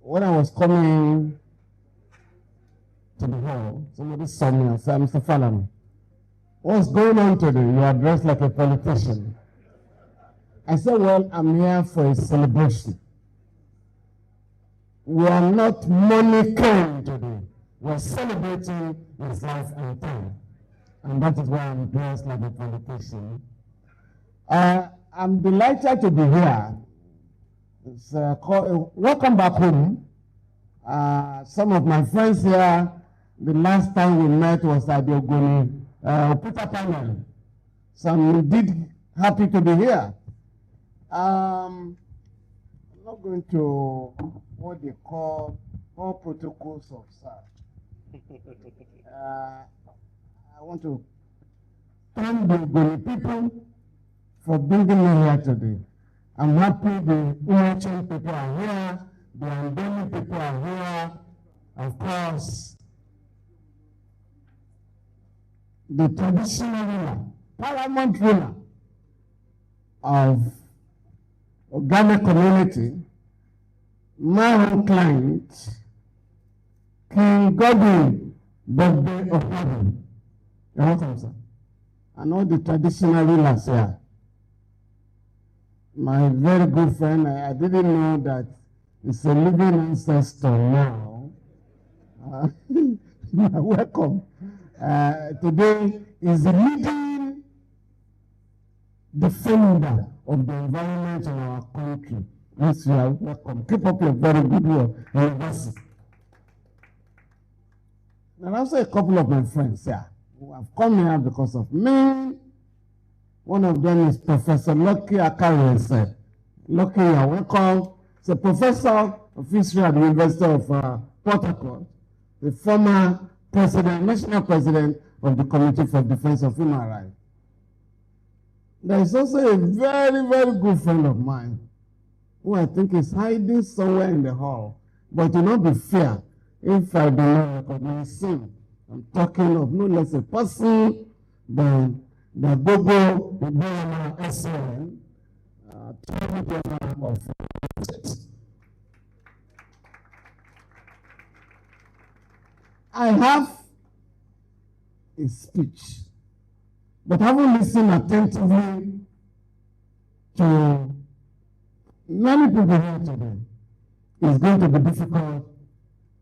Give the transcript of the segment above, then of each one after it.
when I was coming to the hall, somebody saw me and said, Mr. Falana, what's going on today? You are dressed like a politician. I said, well, I'm here for a celebration. We are not money-carrying today. We're celebrating his life and time. And that is why I'm dressed like a politician. I'm delighted to be here. It's, welcome back home. Some of my friends here, the last time we met was at the Ogoni Peter panel. So I'm indeed happy to be here. I'm not going to what they call all protocols of SAR. I want to thank the Ogoni people for bringing me here today. I'm happy the Uruchan people are here, the Andoni people are here, of course, the traditional ruler, paramount ruler of Ghana community, my own client, King Godwin, birthday of heaven. You're welcome, sir. And all the traditional rulers here. My very good friend, I didn't know that it's a living ancestor now. Welcome. Today is leading defender of the environment in our country. Yes, you are welcome. Keep up your very good work. And also a couple of my friends here who have come here because of me. One of them is Professor Lucky Akari. Lucky, you are welcome. He's a professor of history at the University of Port Harcourt, the former president, national president of the Committee for Defense of Human Rights. There is also a very, very good friend of mine who I think is hiding somewhere in the hall. But it will not be fair if I do not recognize him. I'm talking of no less a person than the Gogo, the Bayama SN, of I have a speech, but having listened attentively to many people here today, it's going to be difficult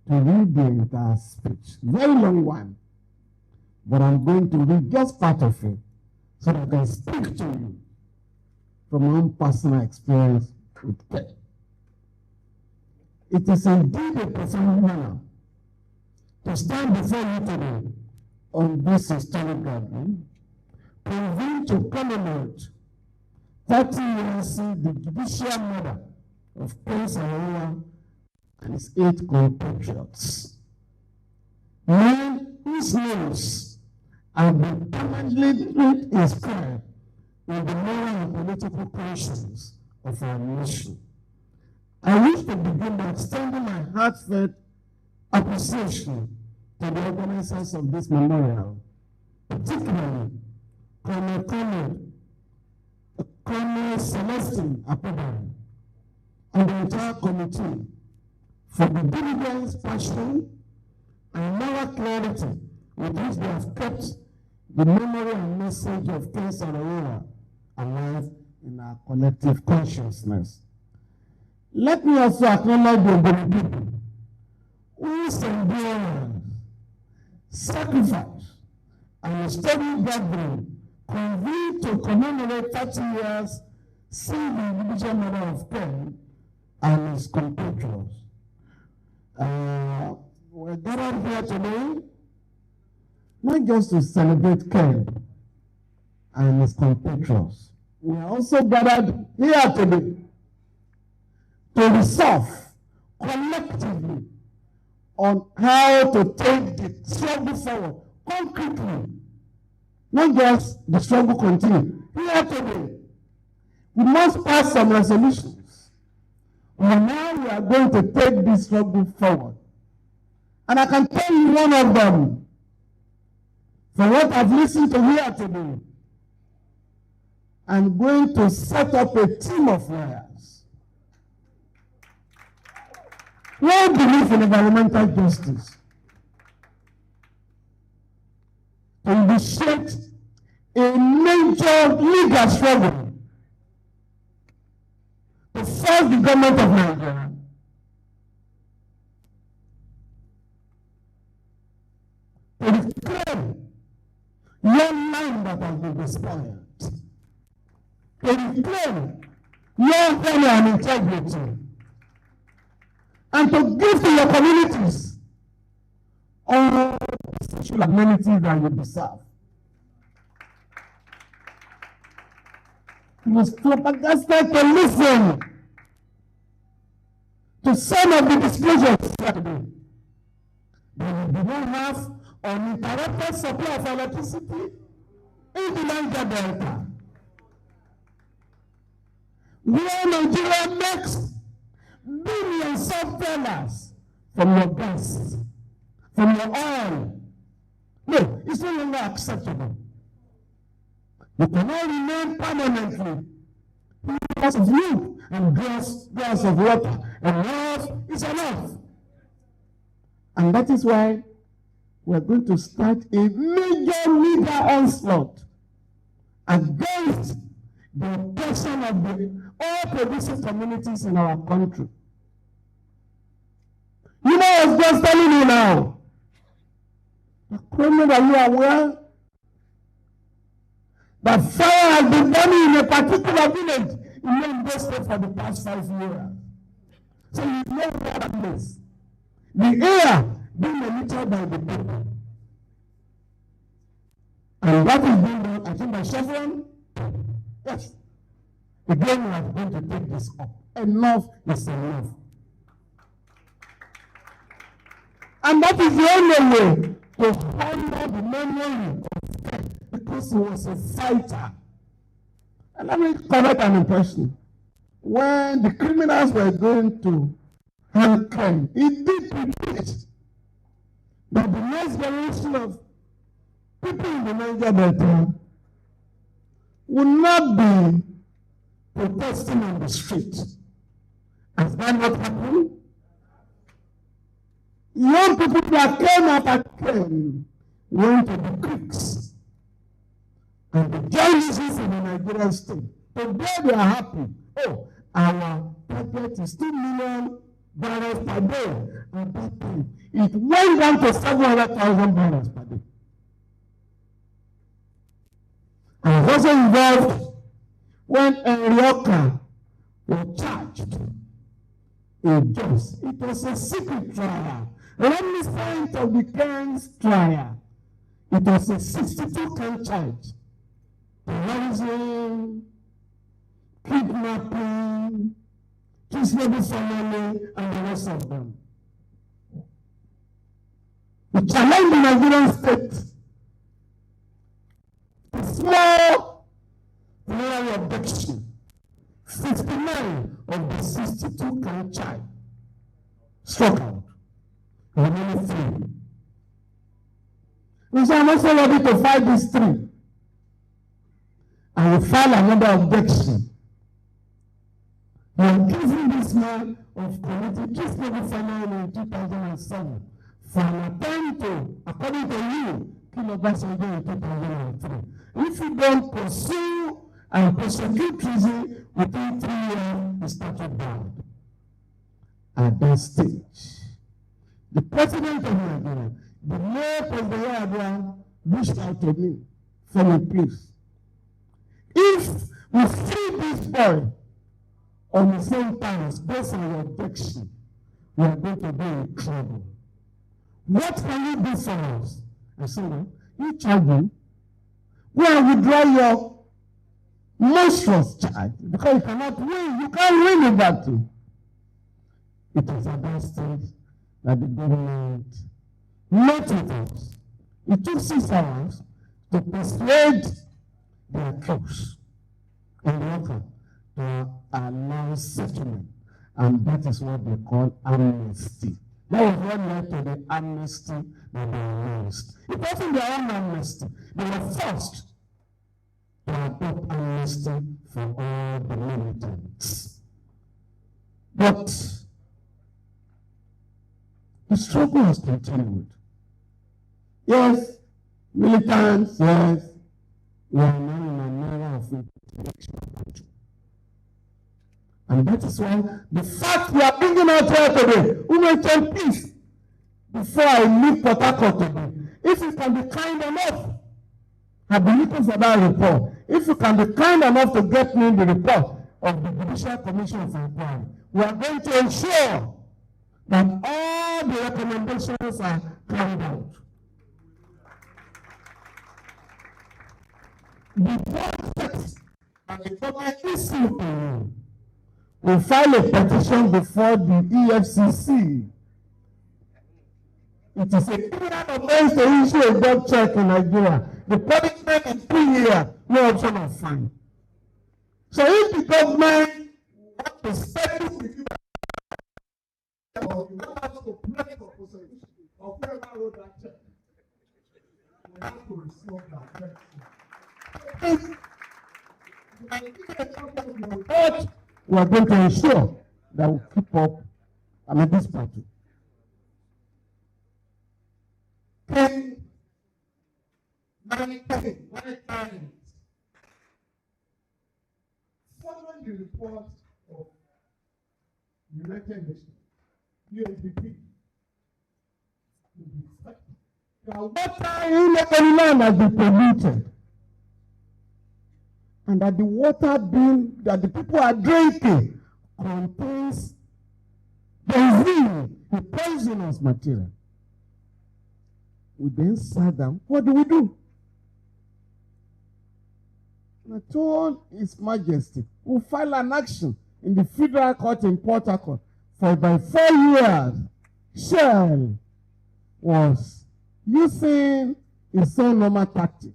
to read the entire speech. Very long one, but I'm going to read just part of it so that I can speak to you from my own personal experience with care. It is indeed a profound honor to stand before you today on this historic gathering, convened to commemorate 30 years since the judicial murder of Prince Saro-Wiwa and his 8 compatriots. Men whose names have been permanently inscribed in the moral and political conscience of our nation. I wish to begin by extending my heartfelt appreciation to the organizers of this memorial, particularly Colonel Celestine Akpoti-Uduaghan and the entire committee for the diligence, passion, and moral clarity with which they have kept the memory and message of King Saro-Wiwa alive in our collective consciousness. Let me also acknowledge the Ogoni people whose endurance, sacrifice, and a steady gathering convened to commemorate 30 years since the individual murder of Ken and his compatriots. We're gathered here today not just to celebrate Ken and his compatriots. We are also gathered here today to resolve collectively on how to take the struggle forward concretely. Not just the struggle continue. Here today, we must pass some resolutions. And now we are going to take this struggle forward. And I can tell you one of them, from what I've listened to here today, I'm going to set up a team of lawyers We believe in environmental justice. To initiate a major legal struggle to force the government of Nigeria to reclaim your land that has been despoiled, to reclaim your value and integrity, and to give to your communities all the social amenities that you deserve. You must flabbergasted to listen to some of the disclosures today. That we do not have uninterrupted supply of electricity in the Niger Delta, where Nigeria makes billions of dollars from your gas, from your oil. No, it's no longer acceptable. You cannot remain permanently because of you and glass of water. Enough is enough. And that is why we're going to start a major legal onslaught against the oppression of the oil-producing communities in our country. You know, I was just telling you now. Are you aware that fire has been burning in a particular village in Ondo State for the past 5 years? So you know what that means. The air being monitored by the people. And that is being done, I think, by Chevron. Yes. Again, we are going to take this up. Enough is enough. And that is the only way to honor the memory of Femi, because he was a fighter. And let me correct an impression. When the criminals were going to hang Femi, he did predict that the next generation of people in the Niger Delta will not be protesting on the street. Has that not happened? Young people that came up at Ken went to the creeks and the journalists in the Nigerian state. Today they are happy. Oh, our target is 2 million barrels per day. At that time, it went down to 700,000 barrels per day. I was also involved when Enrioka was charged in Jos. It was a secret trial. Reminiscent of the Ken's trial. It was a 62-count charge. Terrorism, kidnapping, kidnapping family, and the rest of them. We challenged the Nigerian state. A small plenary objection. 59 of the 62-count charge struck out. Remaining 3. We say, I'm also ready to fight these 3. I will file another objection. We are accusing this man of committing kidnapping family in 2007 for an attempt to, according to you, kill Obasanjo in 2003. If you don't pursue and prosecute treason within 3 years, you start bound. At that stage, the president of Nigeria, the late President reached out to me, Femi, please. If we free this boy on the same terms, based on your objection, we are going to be in trouble. What can you do for us? I said, well, you charge me. Well, withdraw your monstrous charge, because you cannot win. You can't win in that too. It was at that stage that the government met with us. It took 6 hours to persuade their troops and workers to allow settlement. And that is what they call amnesty. That was what led to the amnesty that they announced. It wasn't their own amnesty. They were forced to adopt amnesty for all the militants. But The struggle has continued. Yes, militants, yes, we are now in an era of intellectual battle. And that is why the fact we are bringing out here today, we will tell peace before I leave Port Harcourt today. If you can be kind enough, I've been looking for that report. If you can be kind enough to get me the report of the Judicial Commission of Inquiry, we are going to ensure that all the recommendations are carried out. The text and the government is simple. We file a petition before the EFCC. It is a criminal offense to issue a debt check in Nigeria. The punishment is 2 years, no option of fine. So if the government wants to settle with you, or you want us to pray for possession of whoever wrote that check, we have to resolve that check. We are going to ensure that we keep up this battle. Many times, following the report of United Nations, UNDP, the water in the land has been polluted, and that the water being that the people are drinking contains benzene, a poisonous material. We then sat down. What do? And I told His Majesty, we'll file an action in the Federal Court in Port Harcourt for about 4 years. Shell was using its own normal tactic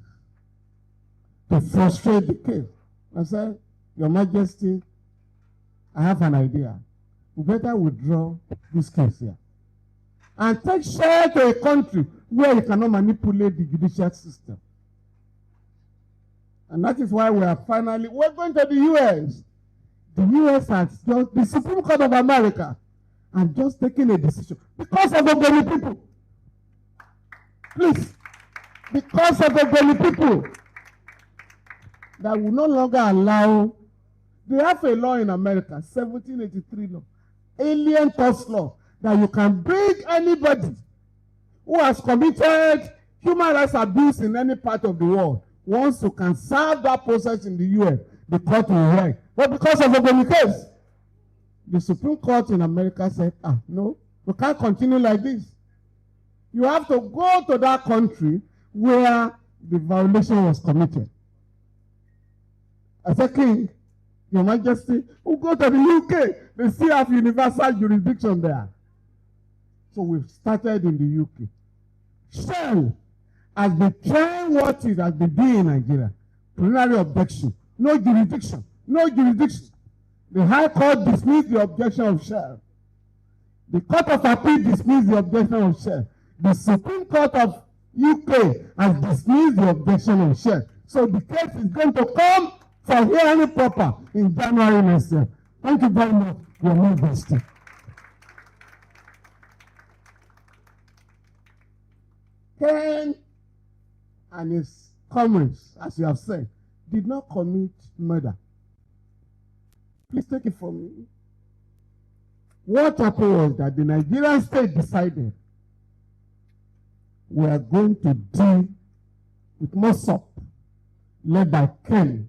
to frustrate the case. I said, Your Majesty, I have an idea. We better withdraw this case here and take Shell to a country where you cannot manipulate the judicial system. And that is why we're going to the U.S. The U.S. has just, the Supreme Court of America has just taken a decision because of the Ogoni people. Please, because of the Ogoni people, that will no longer allow, they have a law in America, 1783 law, alien tort law, that you can bring anybody who has committed human rights abuse in any part of the world. Once you can serve that process in the US, the court will write. But because of the Ogoni case, the Supreme Court in America said, no, we can't continue like this. You have to go to that country where the violation was committed. I said, King, Your Majesty, we'll go to the UK. They still have universal jurisdiction there. So we've started in the UK. Shell has been trying what it has been doing in Nigeria. Preliminary objection. No jurisdiction. No jurisdiction. The High Court dismissed the objection of Shell. The Court of Appeal dismissed the objection of Shell. The Supreme Court of UK has dismissed the objection of Shell. So the case is going to come for hearing proper in January next year. Thank you very much, Your Majesty. Ken and his comrades, as you have said, did not commit murder. Please take it from me. What happened was that the Nigerian state decided we are going to deal with Mossop, led by Ken.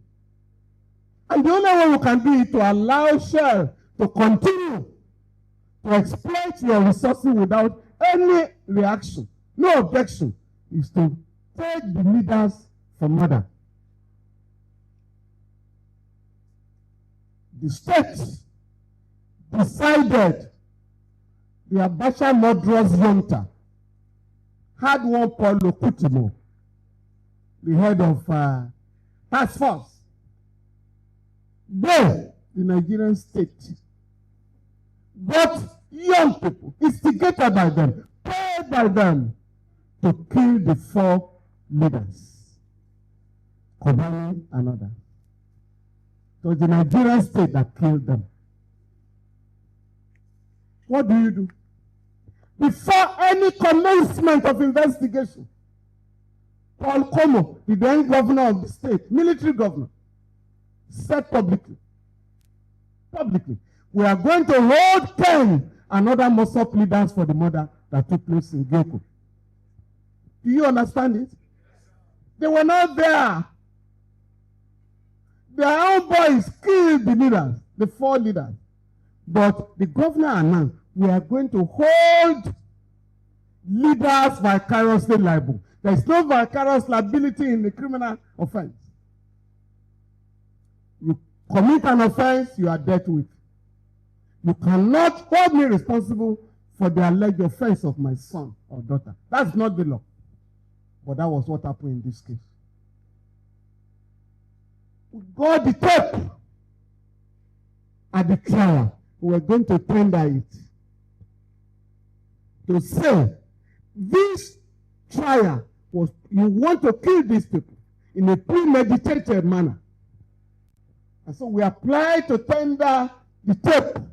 And the only way we can do it to allow Shell to continue to exploit your resources without any reaction, no objection, is to take the leaders for murder. The state decided the Abacha murderous junta had one Paul Lokutimo, the head of task force. They, the Nigerian state, got young people, instigated by them, paid by them, to kill the 4 leaders, Kobani and others. It was the Nigerian state that killed them. What do? before any commencement of investigation. Paul Como, the then governor of the state, military governor, said publicly, we are going to hold 10 and other Mossop leaders for the murder that took place in Geko. Do you understand it? They were not there. Their own boys killed the leaders, the 4 leaders. But the governor announced, we are going to hold leaders vicariously liable. There is no vicarious liability in the criminal offense. You commit an offense, you are dealt with. You cannot hold me responsible for the alleged offense of my son or daughter. That's not the law. But that was what happened in this case. We got the tape at the trial. We were going to tender it to say this trial was, you want to kill these people in a premeditated manner. And so we applied to tender the tape.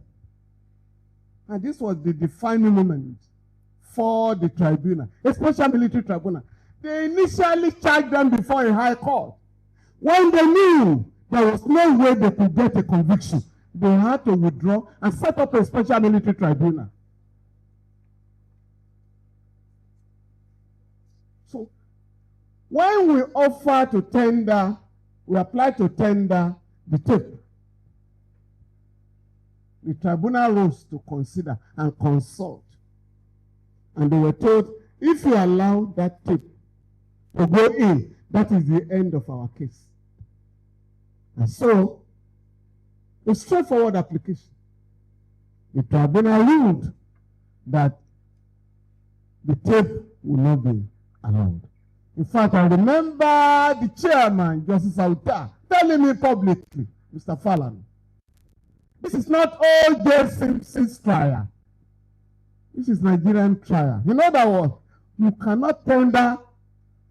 And this was the defining moment for the tribunal, a special military tribunal. They initially charged them before a high court. When they knew there was no way they could get a conviction, they had to withdraw and set up a special military tribunal. So, when we offer to tender, we apply to tender the tape, the tribunal rose to consider and consult. And they were told, if you allow that tape to go in, that is the end of our case. And so, a straightforward application. The tribunal ruled that the tape will not be allowed. In fact, I remember the chairman, Justice Auta, telling me publicly, Mr. Falana, this is not O.J. Simpson's trial. This is Nigerian trial. You know that what? You cannot tender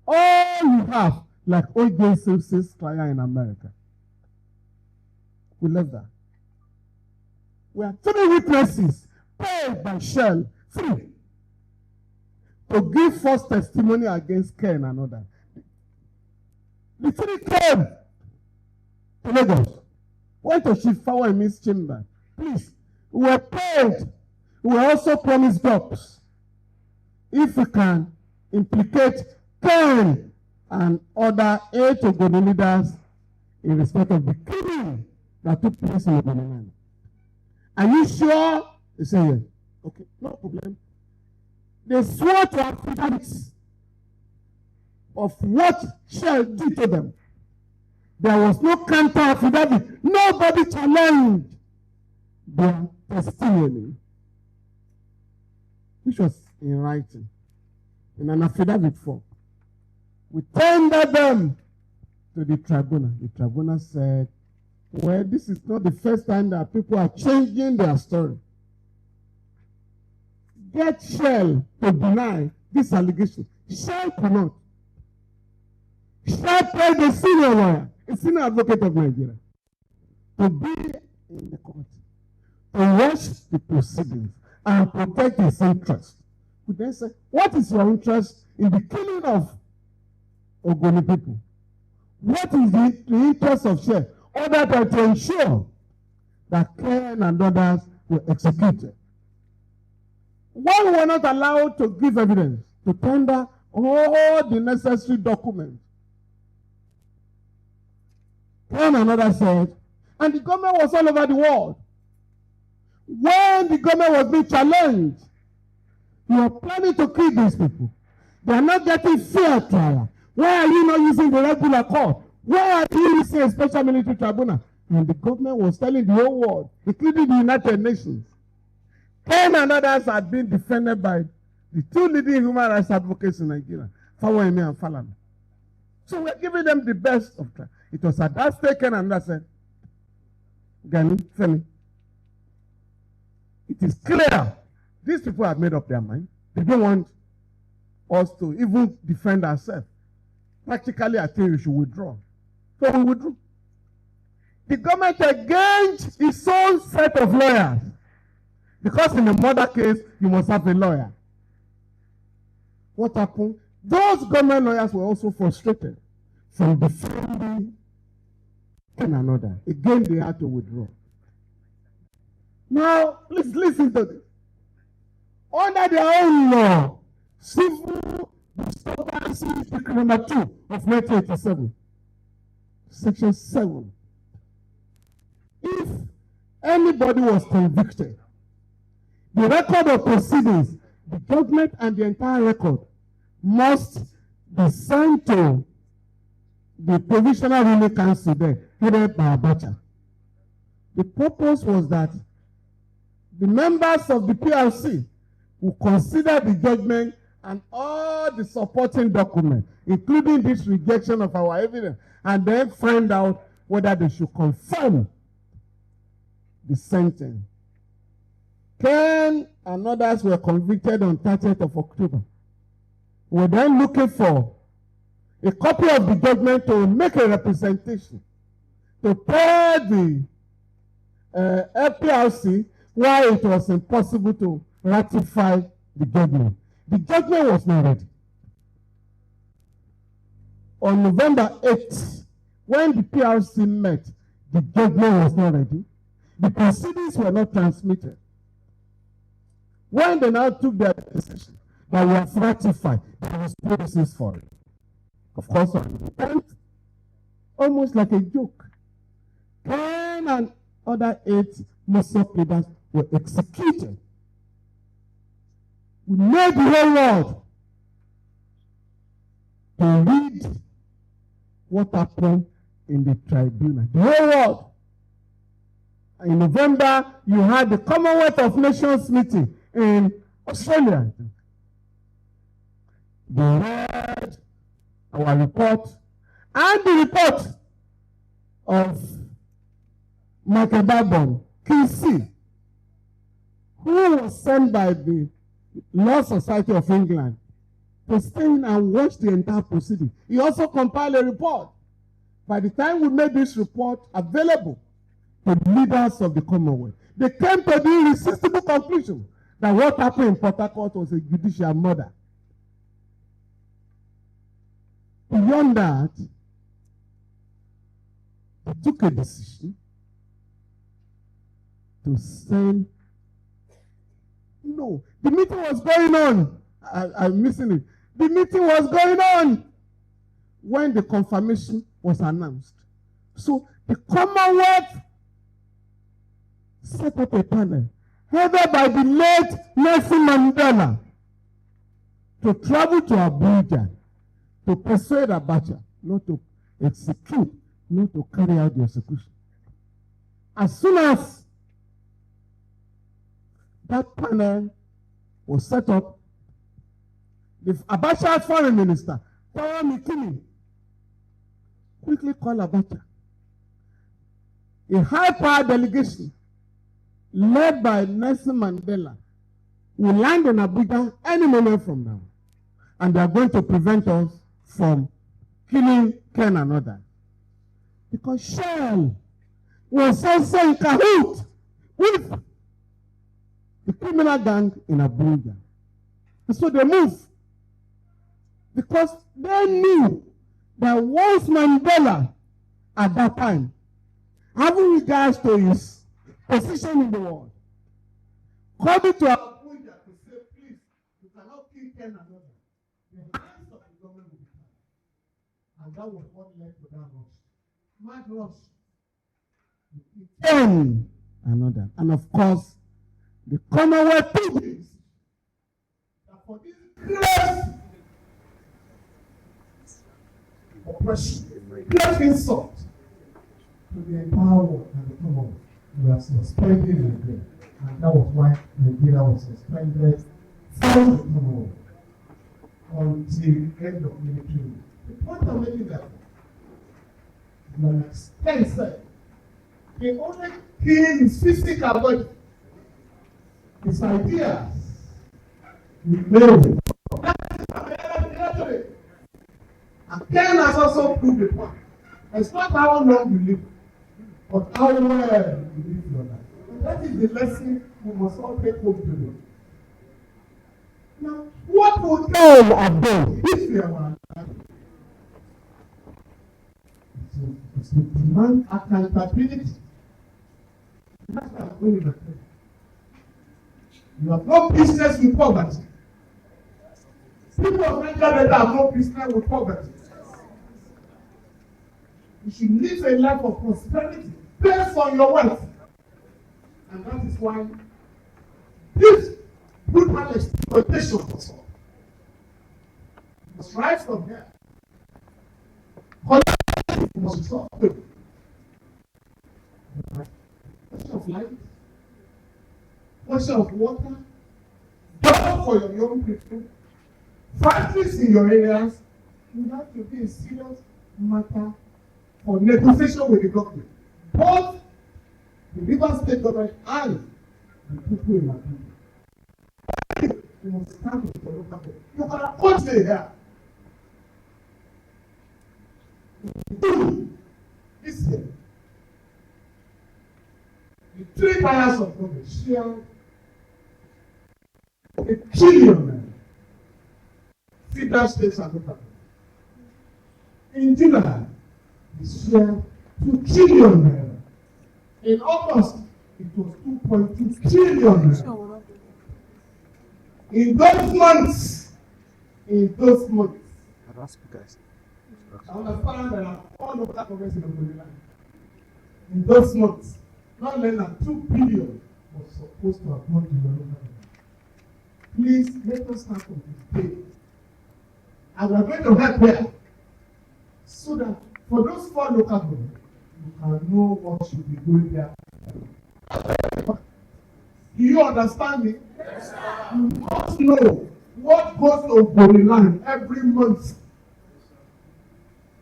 all you have like O.J. Simpson's trial in America. We left that. We have 3 witnesses paid by Shell, 3, to give false testimony against Ken and others. The 3 came to Lagos, went to Chief Fawemi's chamber. Please, we were paid. We were also promised jobs if we can implicate Ken and other 8 Ogoni leaders in respect of the killing that took place in Ogoni. Are you sure? They say yes. Okay, no problem. They swore to affidavits of what Shell did to them. There was no counter affidavit. Nobody challenged their testimony, which was in writing, in an affidavit form. We tendered them to the tribunal. The tribunal said, well, this is not the first time that people are changing their story. Get Shell to deny this allegation. Shell cannot. Shell paid a senior lawyer, a senior advocate of Nigeria, to be in the court, to watch the proceedings and protect his interest. We then say, what is your interest in the killing of Ogoni people? What is the interest of Shell? Other than to ensure that Ken and others were executed. Why we were not allowed to give evidence, to tender all the necessary documents? Ken and others said, and the government was all over the world. When the government was being challenged, you are planning to kill these people. They are not getting fair trial. Why are you not using the regular court? Why are you using a special military tribunal? And the government was telling the whole world, including the United Nations. Ken and others had been defended by the 2 leading human rights advocates in Nigeria, Fawemi and Falana. So we're giving them the best of time. It was at that stage Ken and others said, Gani, Femi, it is clear these people have made up their mind. They don't want us to even defend ourselves. Practically, I think we should withdraw. So we withdrew. The government engaged its own set of lawyers. Because in a murder case, you must have a lawyer. what happened? Those government lawyers were also frustrated from defending one another. Again, they had to withdraw. Now, please listen to this. Under their own law, Civil Disturbances Decree number 2 of 1987, Section 7. If anybody was convicted, the record of proceedings, the judgment and the entire record must be sent to the Provisional Ruling Council there, headed by Abacha. The purpose was that the members of the PRC will consider the judgment and all the supporting documents, including this rejection of our evidence, and then find out whether they should confirm the sentence. Ken and others were convicted on 30th of October. We were then looking for a copy of the judgment to make a representation, to tell the FPRC why it was impossible to ratify the judgment. The judgment was not ready. On November 8th, when the PRC met, the judgment was not ready. The proceedings were not transmitted. When they now took their decision that we have ratified, there was process for it. Of course, on the 10th, almost like a joke, 10 and other 8 Muslim leaders were executed. We made the whole world to read what happened in the tribunal. The whole world. In November, you had the Commonwealth of Nations meeting in Australia. They read our report and the report of Michael Babon, QC, who was sent by the Law Society of England to stay in and watch the entire proceeding. He also compiled a report. By the time we made this report available to the leaders of the Commonwealth, they came to the irresistible conclusion that what happened in Port Harcourt was a judicial murder. Beyond that, they took a decision to send. No, the meeting was going on. I'm missing it. The meeting was going on when the confirmation was announced. So the Commonwealth set up a panel headed by the late Nelson Mandela to travel to Abuja to persuade Abacha not to execute, not to carry out the execution. As soon as that panel was set up, the Abacha's foreign minister, Femi, quickly called Abacha. A high-power delegation led by Nelson Mandela will land in Abuja any moment from now. And they are going to prevent us from killing Ken and others. Because Shell was also in cahoots with the criminal gang in Abuja. And so they moved. Because they knew that once Mandela, at that time, having regards to his position in the world, coming to Abuja to say, please, you cannot kill Ken and others. The hands of the government will be tied. And that was what led to that rush. Mad rush. Ken and others. And of course, the Commonwealth took this. That for this great oppression, great insult to the entire world and the Commonwealth, we are suspended Nigeria. And that was why Nigeria was suspended from the Commonwealth until the end of military rule. The point I'm making that, like Ken said, the only thing is physical body. His ideas remain. And Ken has also proved the point. It's not how long you live, but how well you live your life. And that is the lesson we must all take home today. Now, what would all have done. If we are to demand accountability. That's what I'm going to say. You have no business with poverty. People of Nigeria have no business with poverty. You should live a life of prosperity based on your wealth. And that is why this brutal exploitation must rise from here. You must stop it. Question of life, question of water, job for your young people, factories in your areas, you have to be a serious matter for negotiation with the government. Both the Rivers State government and the people in Nigeria. You must stand with the local government. You can approach it here. This year, the 3 tiers of government share $1 trillion federal states and local government. In July, they share $2 trillion. In August, it was $2.2 trillion. In those months, I understand that all local governments in Ogoni land. In those months, not less than 2 billion was supposed to have gone to the local government. Please let us start from this day. And we are going to help there so that for those 4 local governments, you can know what should be going there. Do you understand me? Yes, sir. You must know what goes to Ogoni land every month,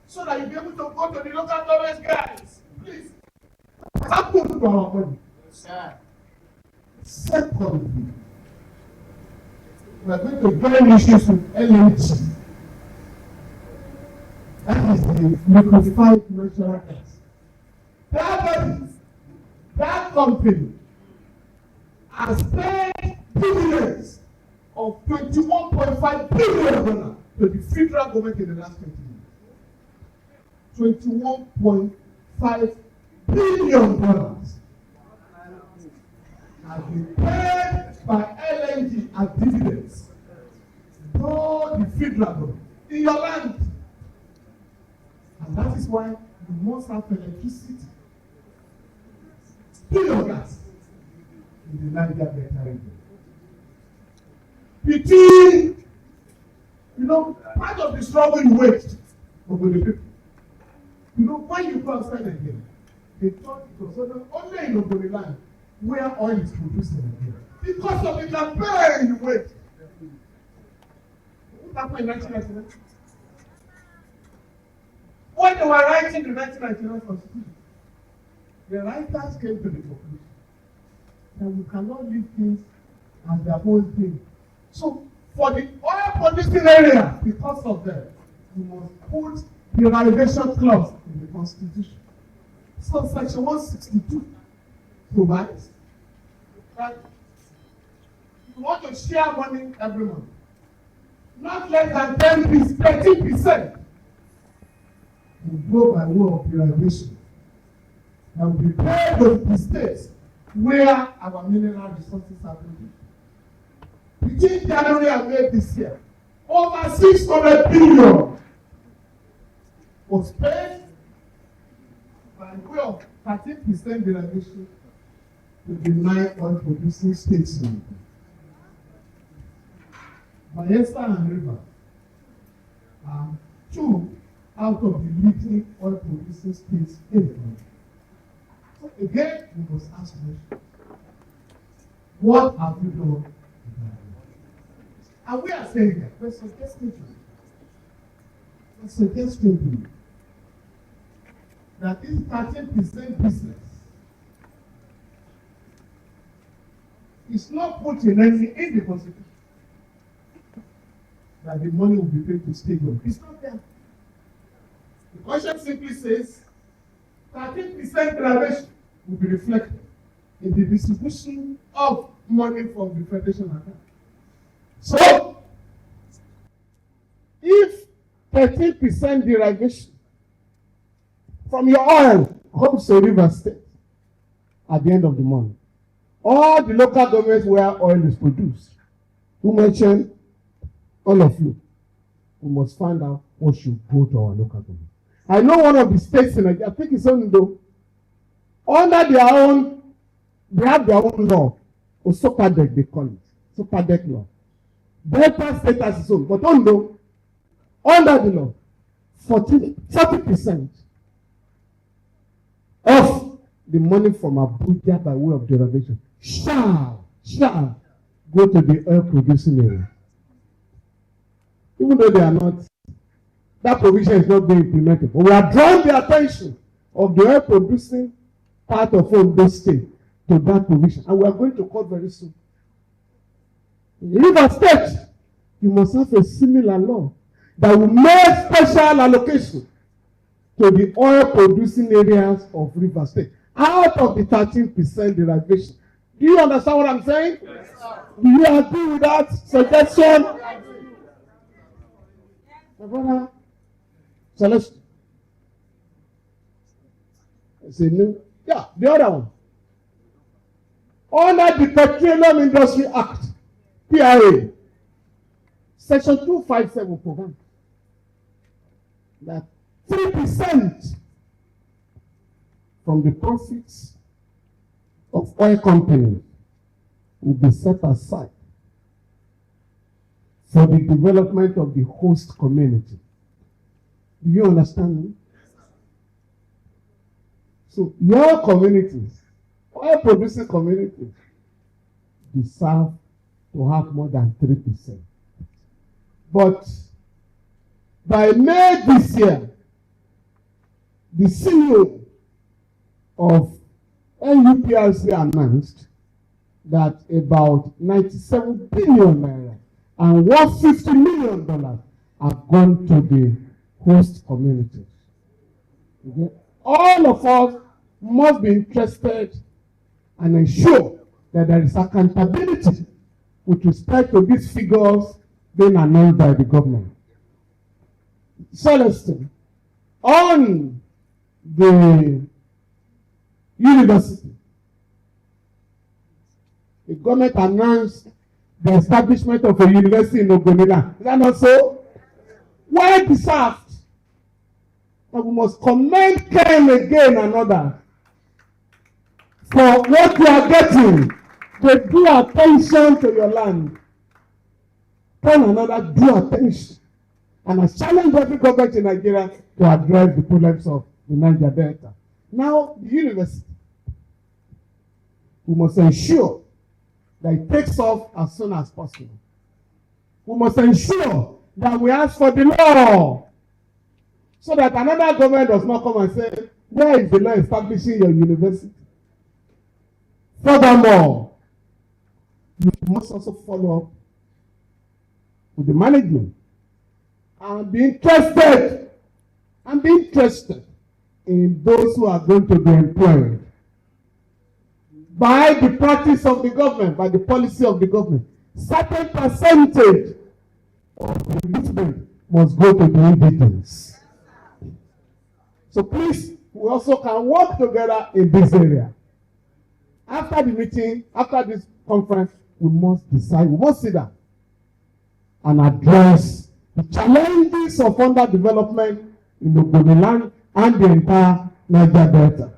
so that you'll be able to go to the local government guys. Please. Happen to our body. Secondly, we are going to join issues with LNG. That is the liquefied natural gas. That company has paid dividends of $21.5 billion to the federal government in the last 20 years. $21.5 billion has been paid by LNG as dividends to the federal government in your land. And that is why you must have electricity, still gas in the Niger Delta region. Between, part of the struggle you waged over the people. When you go outside again, they thought it was only in Ogoni land where oil is produced in Nigeria. Because of the campaign you waged. What happened in 1999? When they were writing the 1999 Constitution, the writers came to the conclusion that we cannot leave things as their own thing. So, for the oil producing area, because of that, we must put the derivation clause in the Constitution. So, Section 162 provides that you want to share money every month, not less than 13%. We go by way of derivation. And we pay the states where our mineral resources are produced. Between January and May this year, over 600 billion was paid by way of 13% derivation to the 9 oil producing states. Bayelsa and Rivers are 2 out of the leading oil producing states in the country. So again, we must ask questions. What have you done? And we are saying that we're suggesting to you that this 13% business is not put in the Constitution that the money will be paid to state government. It's not there. The question simply says 13% derivation will be reflected in the distribution of money from the federation account. So, 13% derivation from your oil comes to Rivers State at the end of the month. All the local governments where oil is produced, who mentioned all of you, we must find out what should go to our local government. I know one of the states in Nigeria, I think it's Ondo, under their own, they have their own law, or Sopadek they call it, Sopadek law. Delta State has its own, but Ondo, under the law, 40% of the money from Abuja by way of derivation shall go to the oil producing area. Even though they are not, that provision is not being implemented. But we are drawing the attention of the oil producing part of Ondo State to that provision. And we are going to court very soon. In Rivers State, you must have a similar law that will make special allocation to the oil producing areas of Rivers State out of the 13% derivation. Do you understand what I'm saying? Yes, sir. Do you agree with that suggestion? My brother, Celeste. It's a new. Yeah, the other one. Under the Petroleum Industry Act, PRA, Section 257 program that 3% from the profits of oil companies will be set aside for the development of the host community. Do you understand me? So your communities, oil producing communities, deserve to have more than 3%. But by May this year, the CEO of NUPRC announced that about 97 billion naira and $150 million have gone to the host communities. Okay? All of us must be interested and ensure that there is accountability with respect to these figures being announced by the government. Celestine, on the university, the government announced the establishment of a university in Ogoni. Is that not so? Well deserved. And we must commend Ken again and others for what you are getting. They do attention to your land. Ken and others do attention. And I challenge every government in Nigeria to address the problems of the Niger Delta. Now, the university, we must ensure that it takes off as soon as possible. We must ensure that we ask for the law so that another government does not come and say, where is the law establishing your university? Furthermore, you must also follow up with the management and be interested in those who are going to be employed by the practice of the government, by the policy of the government. Certain percentage of the investment must go to the indigents. So please, we also can work together in this area. After the meeting, after this conference, we must decide, we must sit down and address the challenges of underdevelopment in the Ogoni land and the entire Niger Delta.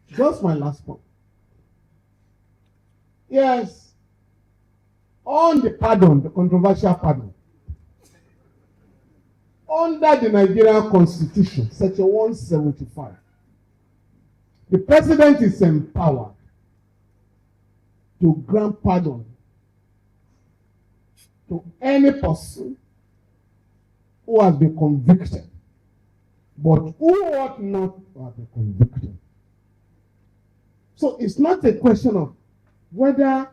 Just my last point. Yes, on the pardon, the controversial pardon, under the Nigerian Constitution, Section 175, the president is empowered to grant pardon to any person who has been convicted, but who ought not to have been convicted. So it's not a question of whether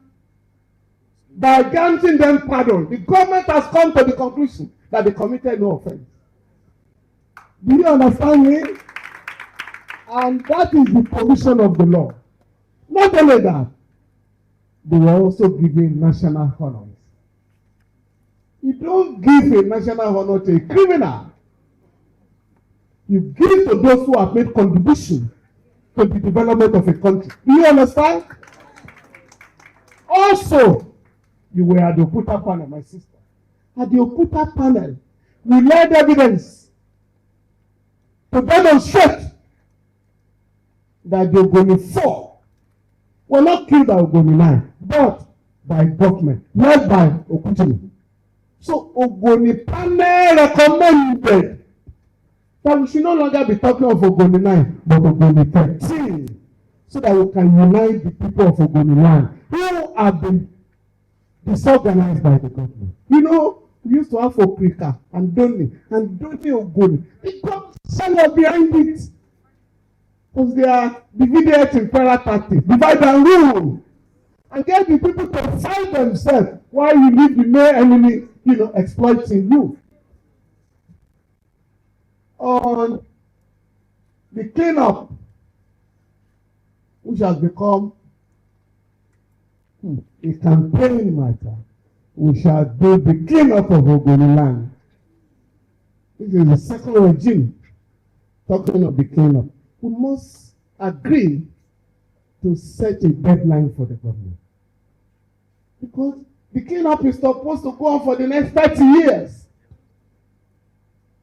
by granting them pardon, the government has come to the conclusion that they committed no offense. Do you understand me? And that is the provision of the law. Not only that, they were also given national honors. You don't give a national honor to a criminal. You give to those who have made contribution to the development of a country. Do you understand? Also, you were at the Okuta panel, my sister. At the Okuta panel, we laid evidence to demonstrate that the Ogoni 4 were not killed by Ogoni 9, but by government, led by Okuta. So Ogoni panel recommended that we should no longer be talking of Ogoni 9, but Ogoni 13, so that we can unite the people of Ogoni 9 who have been disorganized by the government. You know, we used to have Okrika and Doni Ogoni. The government are behind it. Because they are divided in tactics, divide and rule. And get the people to fight themselves while you leave the main enemy, exploiting you. On the cleanup, which has become a campaign matter, we shall do the cleanup of Ogoni land. This is the second regime talking of the cleanup. We must agree to set a deadline for the government. Because the cleanup is supposed to go on for the next 30 years.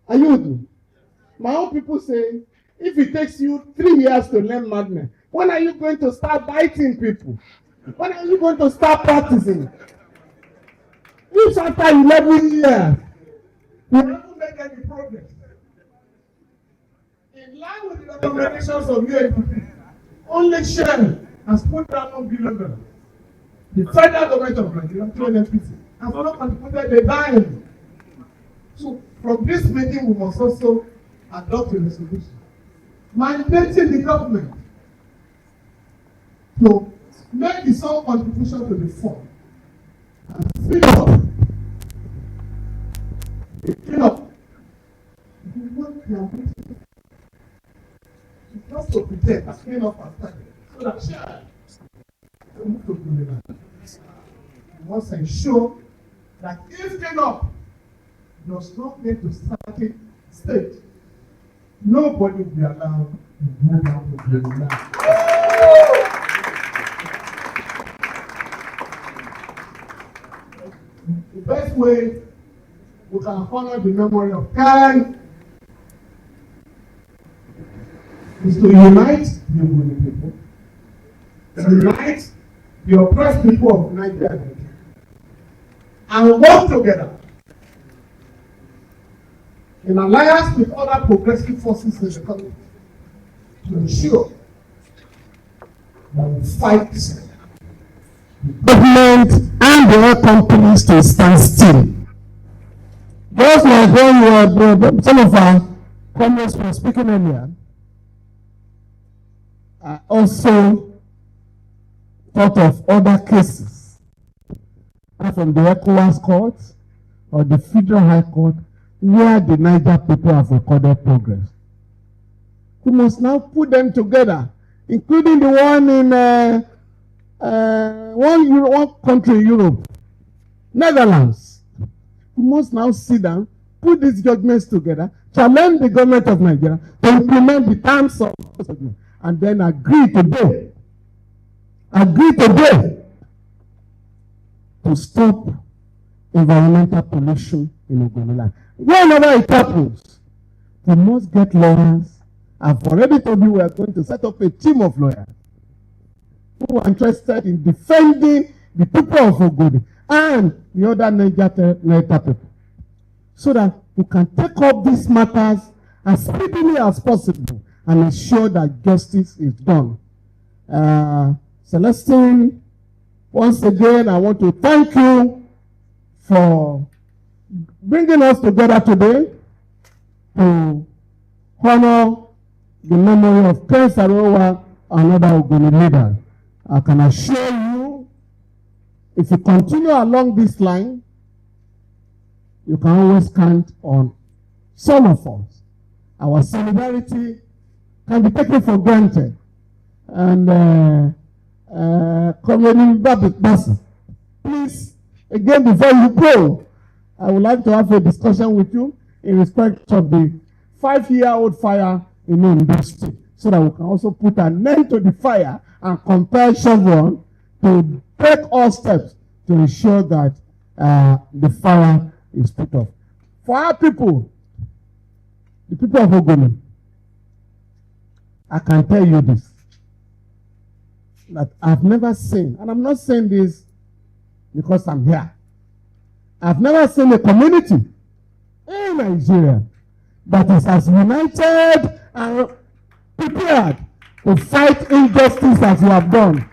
Are you with me? My own people say, if it takes you 3 years to learn madness, when are you going to start biting people? When are you going to start practicing? If after 11 years, you haven't made any progress. In line with the recommendations of UNDP, only Shell has put down $1 billion. The federal government of Nigeria, through NNPC, has not contributed a dime. So, from this meeting, we must also adopt a resolution mandating the government to make its own contribution to the fund and speed up the cleanup. Just to pretend as clean up and started, so that Shell will move to the land. We must ensure that if cleanup does not get to starting state, nobody will be allowed to move out of the land. The best way we can honor the memory of Karen is to unite the Ogoni people, to unite the oppressed people of Nigeria, and work together in alliance with other progressive forces in the country to ensure that we fight the government and the oil companies to stand still. Just like when some of our comrades were speaking earlier, I also thought of other cases from the ECOWAS court or the Federal High Court where the Niger people have recorded progress. We must now put them together, including the one in one country in Europe, Netherlands. We must now sit down, put these judgments together, challenge the government of Nigeria to implement the terms of the judgment, and then agree today to stop environmental pollution in Ogoni land. Whenever it happens, we must get lawyers. I've already told you we are going to set up a team of lawyers who are interested in defending the people of Ogoni and the other Niger people, so that we can take up these matters as speedily as possible and ensure that justice is done. Celestine, once again, I want to thank you for bringing us together today to honor the memory of Ken Saro-Wiwa and other Ogoni leaders. I can assure you, if you continue along this line, you can always count on some of us. Our solidarity can be taken for granted. And Comrade Babit Bassett, please, again, before you go, I would like to have a discussion with you in respect of the 5-year-old fire in Ondo State, so that we can also put an end to the fire and compel Chevron to take all steps to ensure that the fire is put off. For our people, the people of Ogoni, I can tell you this, that I've never seen, and I'm not saying this because I'm here, I've never seen a community in Nigeria that is as united and prepared to fight injustice as you have done